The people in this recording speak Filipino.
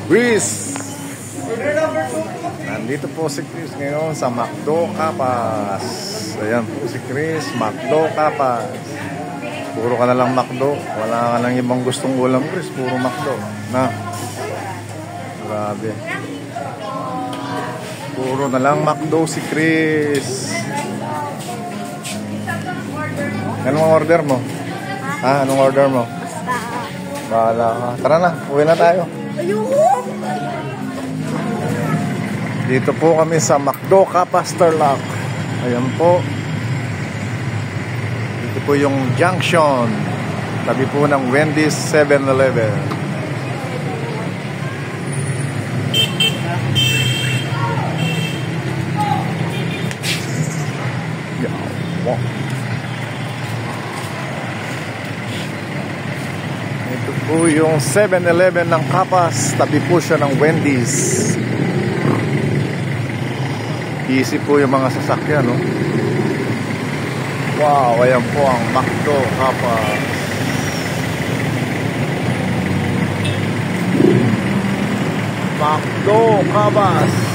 Chris! Nandito po si Chris ngayon sa McDo Capas. Ayan po si Chris, McDo Capas. Puro ka na lang McDo. Wala ka lang ibang gustong ulam, Chris. Puro McDo. Na. Grabe. Puro na lang McDo si Chris. Anong order mo? Ha? Anong order mo? Bahala ka. Tara na, uwi na tayo. Dito po kami sa McDo Capas Tarlac. Ayan po. Dito po yung junction. Tabi po ng Wendy's 7-Eleven. Wow. Ito po yung 7-Eleven ng Capas. Tabi po siya ng Wendy's. Easy po yung mga sasakyan, no? Wow, ayan po ang McDo Capas. McDo Capas.